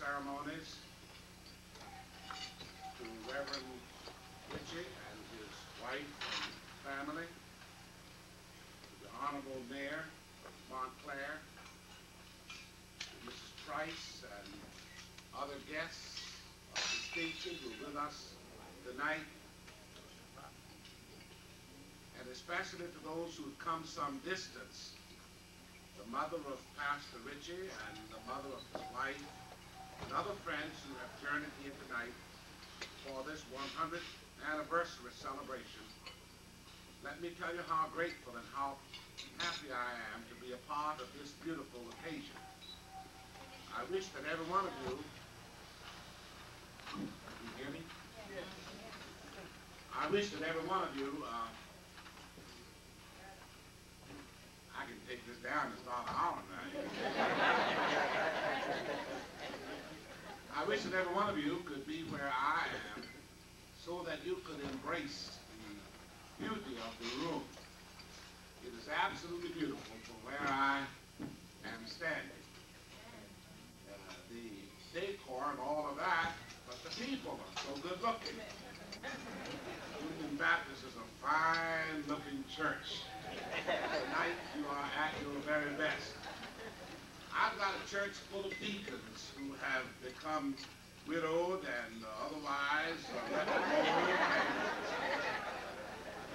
ceremonies, to Reverend Ritchie and his wife and family, to the Honorable Mayor of Montclair, to Mrs. Price and other guests of distinction who are with us tonight, and especially to those who have come some distance, the mother of Pastor Ritchie and the mother of his wife, and other friends who have journeyed here tonight for this 100th anniversary celebration. Let me tell you how grateful and how happy I am to be a part of this beautiful occasion. I wish that every one of you, can you hear me? Yes. I wish that every one of you, I can take this down and start howling now. I wish that every one of you could be where I am so that you could embrace the beauty of the room. It is absolutely beautiful from where I am standing. The decor and all of that, but the people are so good looking. Union Baptist is a fine looking church. Tonight you are at your very best. I've got a church full of deacons who have become widowed and otherwise left alone.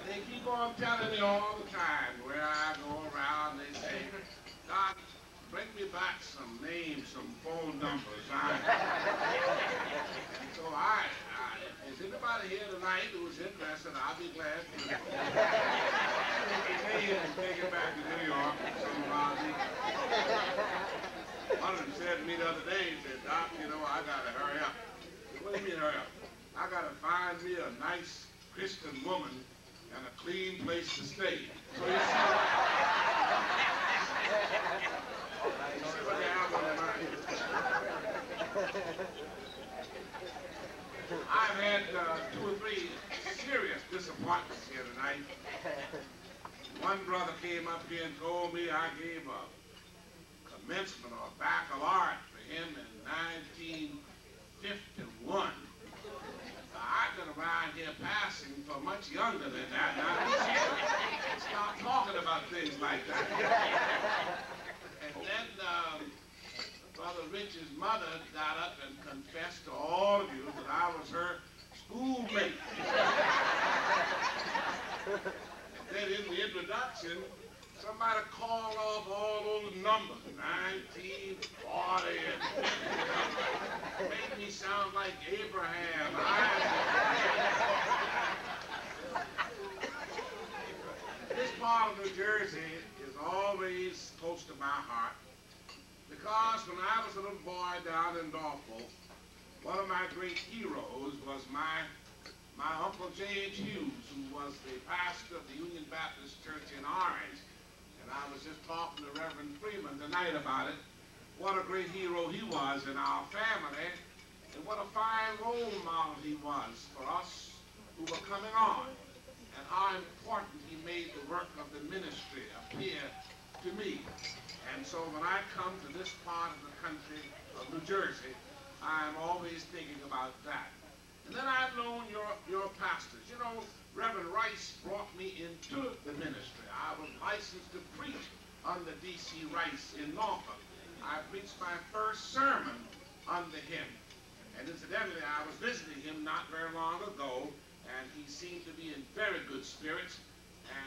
They keep on telling me all the time where I go around, they say, "God, bring me back some names, some phone numbers." And so is anybody here tonight who's interested? I'll be glad to take it back to New York. One of them said to me the other day, he said, "Doc, you know, I got to hurry up." I said, "What do you mean hurry up?" "I got to find me a nice Christian woman and a clean place to stay." So you see what they have on their mind. I've had 2 or 3 serious disappointments here tonight. One brother came up here and told me I gave a commencement or baccalaureate for him in 1951. I've been around here passing for much younger than that. Now, stop talking about things like that. And then Brother Rich's mother got up and confessed to all of you that I was her schoolmate. And then in the introduction, somebody called off all those numbers, 1940, and made me sound like Abraham. This part of New Jersey is always close to my heart because when I was a little boy down in Norfolk, one of my great heroes was my Uncle James Hughes, who was the pastor of the Union Baptist Church in Orange. And I was just talking to Reverend Freeman tonight about it. What a great hero he was in our family, and what a fine role model he was for us who were coming on, and how important he made the work of the ministry appear to me. And so when I come to this part of the country of New Jersey, I'm always thinking about that. And then I've known your pastors. You know, Reverend Rice brought me into the ministry. I was licensed to preach under D.C. Rice in Norfolk. I preached my first sermon under him. And incidentally, I was visiting him not very long ago, and he seemed to be in very good spirits.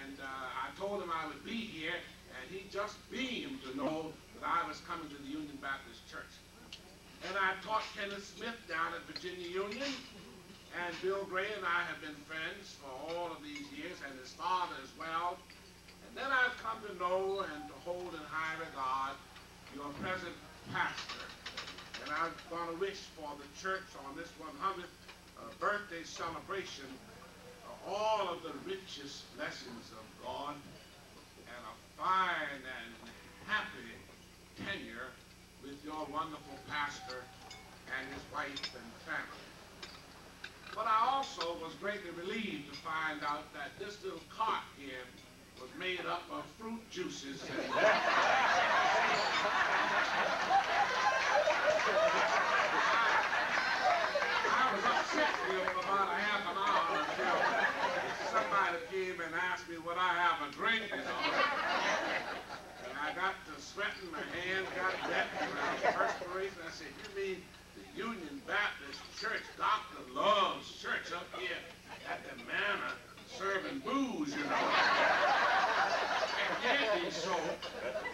And I told him I would be here, and he just beamed to know that I was coming to the Union Baptist Church. And I taught Kenneth Smith down at Virginia Union, and Bill Gray and I have been friends for all of these years, and his father as well. And then I've come to know and to hold in high regard your present pastor. And I'm going to wish for the church on this 100th birthday celebration all of the richest blessings of God and a fine and happy tenure with your wonderful pastor and his wife and family. But I also was greatly relieved to find out that this little cart here was made up of fruit juices. And drink, you know. And I got to sweating, my hands got wet, and I was perspiration. I said, you mean the Union Baptist Church, Dr. Love's church up here at the Manor, serving booze, you know. And Yankees, so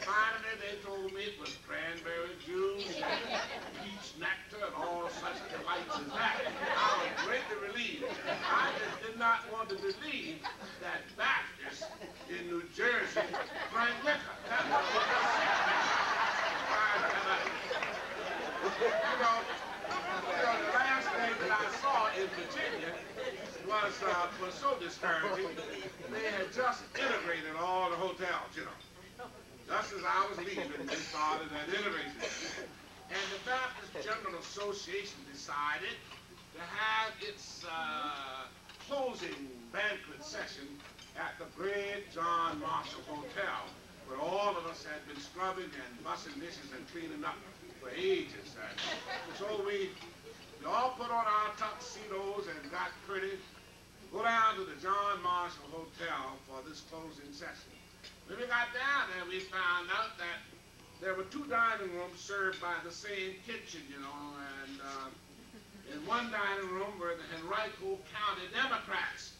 finally they told me it was cranberry juice and peach nectar and all such delights as that. I was greatly relieved. I just did not want to believe that Baptists in New Jersey drank liquor. That was the last thing that I saw in Virginia was so discouraging. They had just integrated all the hotels, you know. Just as I was leaving, they started that integration. And the Baptist General Association decided to have its closing banquet session at the great John Marshall Hotel, where all of us had been scrubbing and bussing dishes and cleaning up for ages. And so we all put on our tuxedos and got pretty, go down to the John Marshall Hotel for this closing session. When we got down there, we found out that there were two dining rooms served by the same kitchen, you know, and in one dining room were the Henrico County Democrats.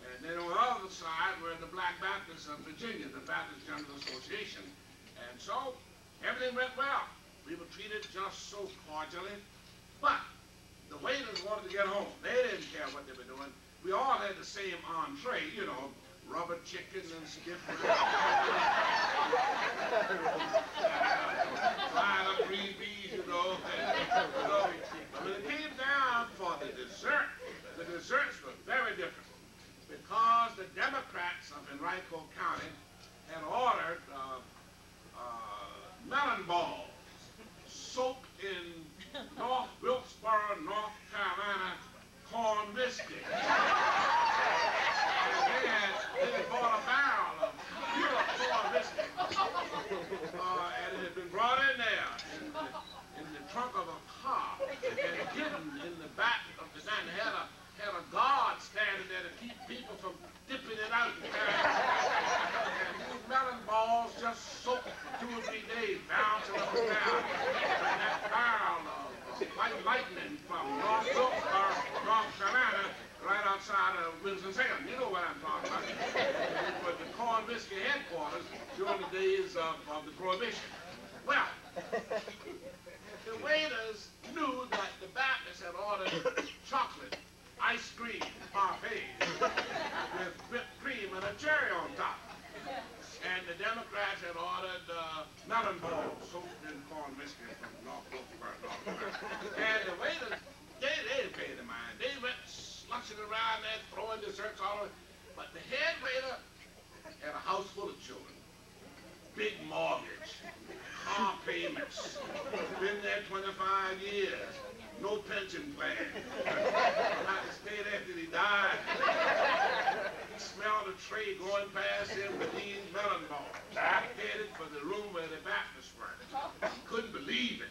And then on the other side were the Black Baptists of Virginia, the Baptist General Association. And so everything went well. We were treated just so cordially. But the waiters wanted to get home. They didn't care what they were doing. We all had the same entree, you know, rubber chicken and stiff fried up green peas, you know. But when it came down for the desserts were very different, because the Democrats of Henrico County had ordered melon balls soaked in North Wilkesboro, North Carolina corn biscuit. And they had bought a barrel of pure corn biscuit. And it had been brought in there in the trunk of a car and hidden in the back of the diner. Had a guard standing there to keep people from dipping it out. And these melon balls just soaked for 2 or 3 days, bouncing up and down. And that barrel of white lightning from North Wilkesboro, North Carolina, right outside of Winston-Salem. You know what I'm talking about. It was the corn biscuit headquarters during the days of the Prohibition. Well, the waiters knew that the Baptists had ordered chocolate ice cream parfaits with whipped cream and a cherry on top. And the Democrats had ordered melon balls soaked in corn biscuit from North Wilkesboro. And the waiters, they didn't pay the mind. They went slushing around there, throwing desserts all over. But the head waiter had a house full of children. Big mortgage, car payments, been there 25 years. No pension plan. Had to stay there till he died. He smelled a tray going past him with these melon balls. Headed for the room where the Baptists were. Couldn't believe it.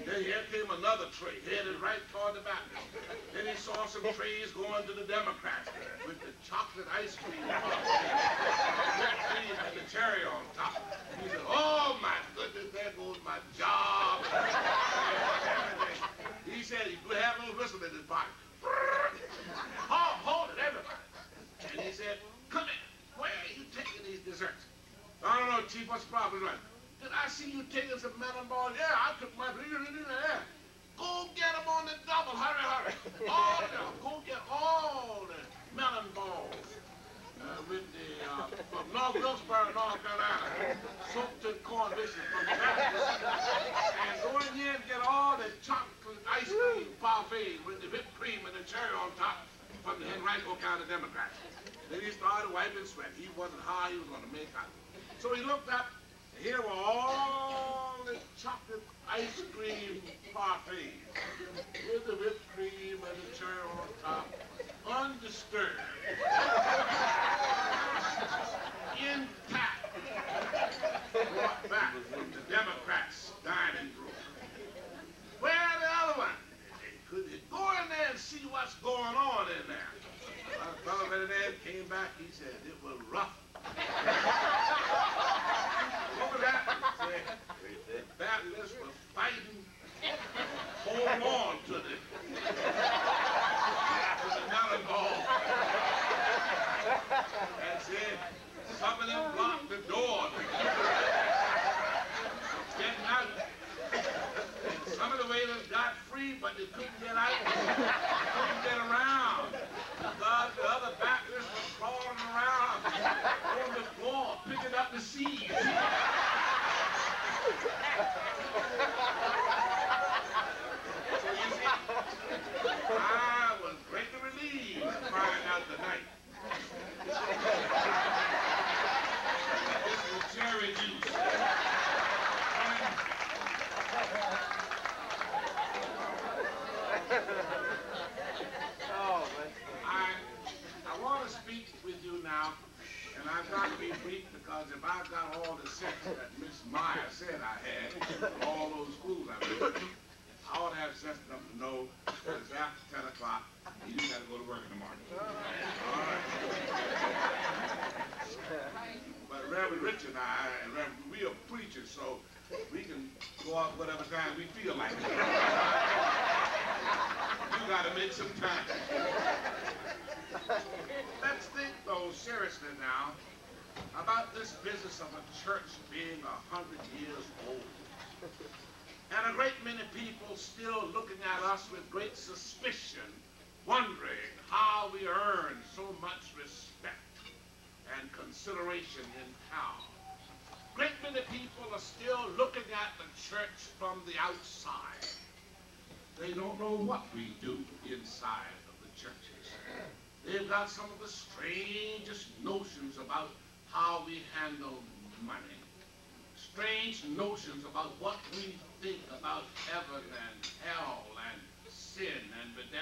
Then here came another tray, headed right toward the Baptists. Then he saw some trays going to the Democrats with the chocolate ice cream, whipped cream and the cherry on top. He said, oh my goodness, there goes my job. He said he would have a little whistle in his pocket. Hold it, everybody. And he said, come in. Where are you taking these desserts? I don't know, Chief, what's the problem? Did I see you taking some melon balls? Yeah, I took my... Yeah. Go get them on the double. Hurry, hurry. All of them. Go get all the melon balls with the... from North Wilkesboro, North Carolina. Soaked in corn biscuits from the Baptist. And go in here and get all the chocolate ice cream parfait with the whipped cream and the cherry on top from the Henrico County Democrats. Then he started wiping sweat. He wasn't how he was going to make out. So he looked up, and here were all the chocolate ice cream parfaits with the whipped cream and the cherry on top, undisturbed, intact, brought back from the Democrats' dining room. Where are the other ones? Could you go in there and see what's going on in there? The fellow in there came back, he said, it was rough. up the seas. So you see, I was greatly relieved to find out tonight this was cherry juice. I want to speak with you now, and I've got to be brief because if I've got all the sense that Miss Meyer said I had, all those schools I've been to, I ought to have sense enough to know that it's after 10 o'clock and you got to go to work in the morning. All right. But Reverend Rich and I, and Reverend, we are preachers, so we can go out whatever time we feel like it. You got to make some time. Let's think, though, seriously now, about this business of a church being 100 years old. And a great many people still looking at us with great suspicion, wondering how we earn so much respect and consideration in town. Great many people are still looking at the church from the outside. They don't know what we do inside of the churches. They've got some of the strangest notions about how we handle money. Strange notions about what we think about heaven and hell and sin and redemption.